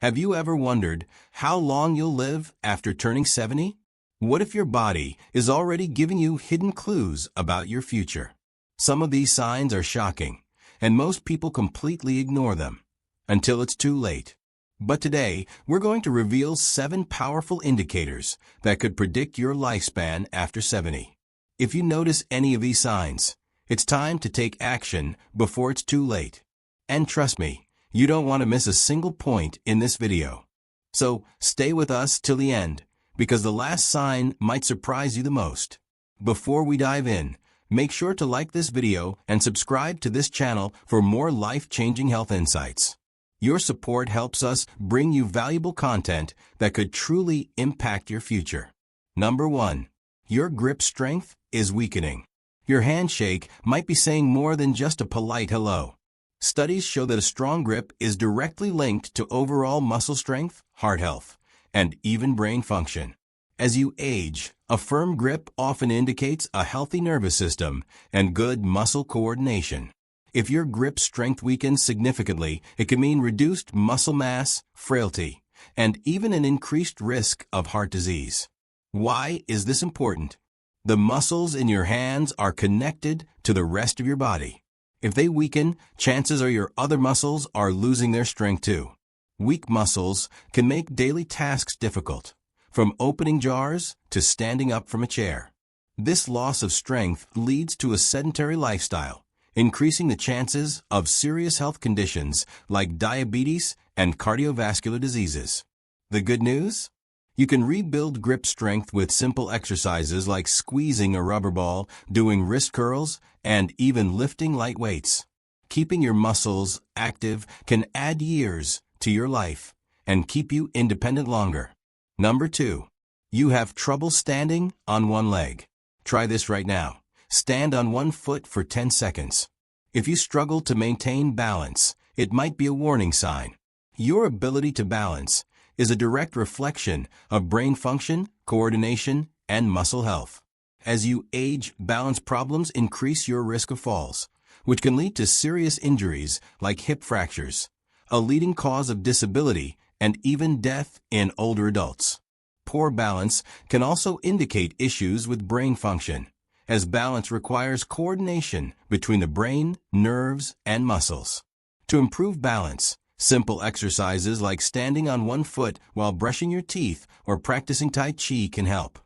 Have you ever wondered how long you'll live after turning 70? What if your body is already giving you hidden clues about your future? Some of these signs are shocking, and most people completely ignore them until it's too late. But today, we're going to reveal 7 powerful indicators that could predict your lifespan after 70. If you notice any of these signs, it's time to take action before it's too late. And trust me, you don't want to miss a single point in this video. So stay with us till the end, because the last sign might surprise you the most. Before we dive in, make sure to like this video and subscribe to this channel for more life-changing health insights. Your support helps us bring you valuable content that could truly impact your future. Number 1. Your grip strength is weakening. Your handshake might be saying more than just a polite hello. Studies show that a strong grip is directly linked to overall muscle strength, heart health, and even brain function. As you age, a firm grip often indicates a healthy nervous system and good muscle coordination. If your grip strength weakens significantly, it can mean reduced muscle mass, frailty, and even an increased risk of heart disease. Why is this important? The muscles in your hands are connected to the rest of your body. If they weaken, chances are your other muscles are losing their strength too. Weak muscles can make daily tasks difficult, from opening jars to standing up from a chair. This loss of strength leads to a sedentary lifestyle, increasing the chances of serious health conditions like diabetes and cardiovascular diseases. The good news? You can rebuild grip strength with simple exercises like squeezing a rubber ball, doing wrist curls, and even lifting light weights. Keeping your muscles active can add years to your life and keep you independent longer. Number 2. You have trouble standing on one leg. Try this right now. Stand on one foot for 10 seconds. If you struggle to maintain balance, it might be a warning sign. Your ability to balance is a direct reflection of brain function, coordination, and muscle health. As you age, balance problems increase your risk of falls, which can lead to serious injuries like hip fractures, a leading cause of disability and even death in older adults. Poor balance can also indicate issues with brain function, as balance requires coordination between the brain, nerves, and muscles. To improve balance, simple exercises like standing on one foot while brushing your teeth or practicing Tai Chi can help.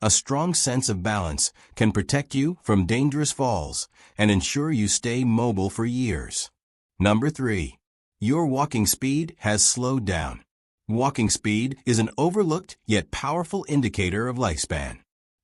A strong sense of balance can protect you from dangerous falls and ensure you stay mobile for years. Number 3. Your walking speed has slowed down. Walking speed is an overlooked yet powerful indicator of lifespan.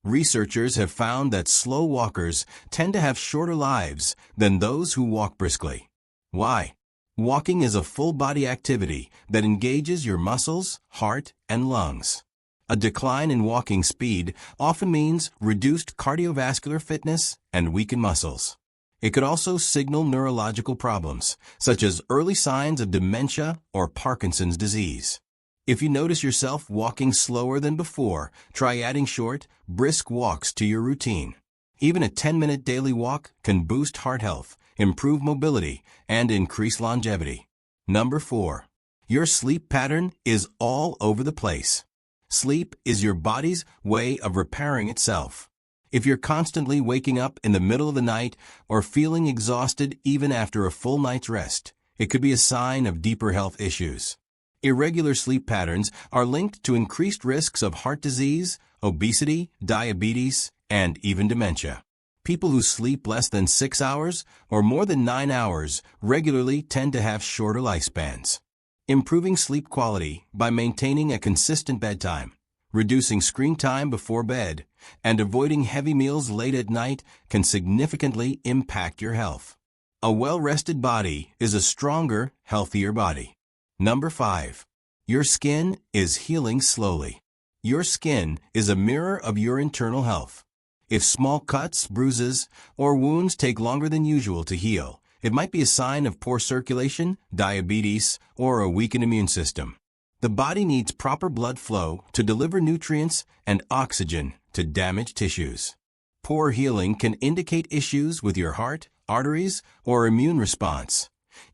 Researchers have found that slow walkers tend to have shorter lives than those who walk briskly. Why? Walking is a full-body activity that engages your muscles, heart, and lungs. A decline in walking speed often means reduced cardiovascular fitness and weakened muscles. It could also signal neurological problems, such as early signs of dementia or Parkinson's disease. If you notice yourself walking slower than before, try adding short, brisk walks to your routine. Even a 10-minute daily walk can boost heart health, improve mobility, and increase longevity. Number 4. Your sleep pattern is all over the place. Sleep is your body's way of repairing itself. If you're constantly waking up in the middle of the night or feeling exhausted even after a full night's rest, it could be a sign of deeper health issues. Irregular sleep patterns are linked to increased risks of heart disease, obesity, diabetes, and even dementia. People who sleep less than 6 hours or more than 9 hours regularly tend to have shorter lifespans. Improving sleep quality by maintaining a consistent bedtime, reducing screen time before bed, and avoiding heavy meals late at night can significantly impact your health. A well-rested body is a stronger, healthier body. Number 5. Your skin is healing slowly. Your skin is a mirror of your internal health. If small cuts, bruises, or wounds take longer than usual to heal, it might be a sign of poor circulation, diabetes, or a weakened immune system. The body needs proper blood flow to deliver nutrients and oxygen to damaged tissues. Poor healing can indicate issues with your heart, arteries, or immune response,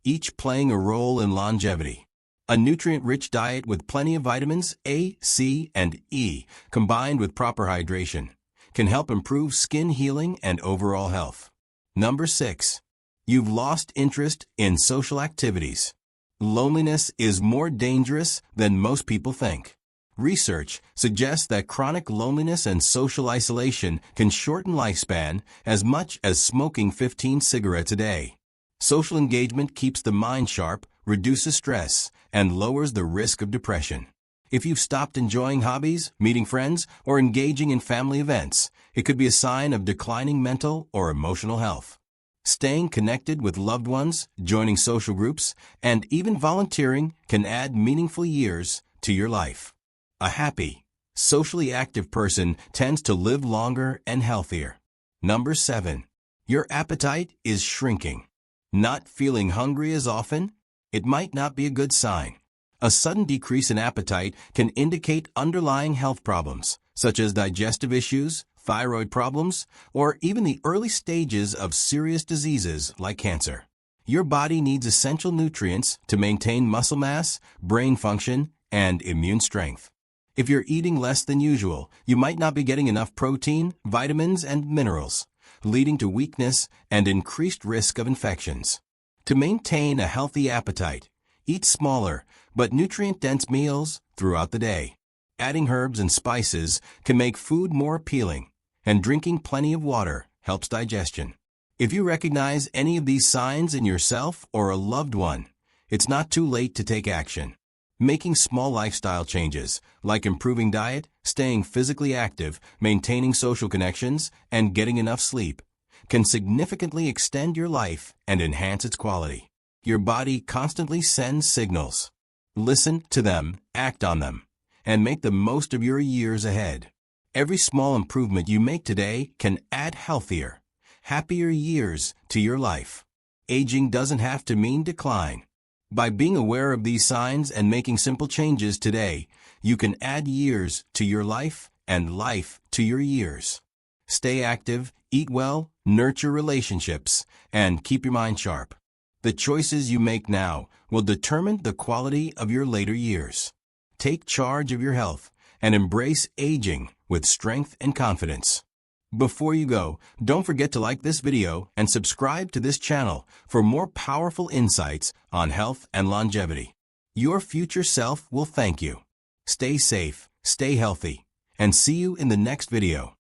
each playing a role in longevity. A nutrient-rich diet with plenty of vitamins A, C, and E, combined with proper hydration, can help improve skin healing and overall health. Number 6. You've lost interest in social activities. Loneliness is more dangerous than most people think. Research suggests that chronic loneliness and social isolation can shorten lifespan as much as smoking 15 cigarettes a day. Social engagement keeps the mind sharp, reduces stress, and lowers the risk of depression. If you've stopped enjoying hobbies, meeting friends, or engaging in family events, it could be a sign of declining mental or emotional health. Staying connected with loved ones, joining social groups, and even volunteering can add meaningful years to your life. A happy, socially active person tends to live longer and healthier. Number 7. Your appetite is shrinking. Not feeling hungry as often? It might not be a good sign. A sudden decrease in appetite can indicate underlying health problems, such as digestive issues, thyroid problems, or even the early stages of serious diseases like cancer. Your body needs essential nutrients to maintain muscle mass, brain function, and immune strength. If you're eating less than usual, you might not be getting enough protein, vitamins, and minerals, leading to weakness and increased risk of infections. To maintain a healthy appetite, eat smaller but nutrient-dense meals throughout the day. Adding herbs and spices can make food more appealing, and drinking plenty of water helps digestion. If you recognize any of these signs in yourself or a loved one, it's not too late to take action. Making small lifestyle changes, like improving diet, staying physically active, maintaining social connections, and getting enough sleep, can significantly extend your life and enhance its quality. Your body constantly sends signals. Listen to them, act on them, and make the most of your years ahead. Every small improvement you make today can add healthier, happier years to your life. Aging doesn't have to mean decline. By being aware of these signs and making simple changes today, you can add years to your life and life to your years. Stay active, eat well, nurture relationships, and keep your mind sharp. The choices you make now will determine the quality of your later years. Take charge of your health and embrace aging with strength and confidence. Before you go, don't forget to like this video and subscribe to this channel for more powerful insights on health and longevity. Your future self will thank you. Stay safe, stay healthy, and see you in the next video.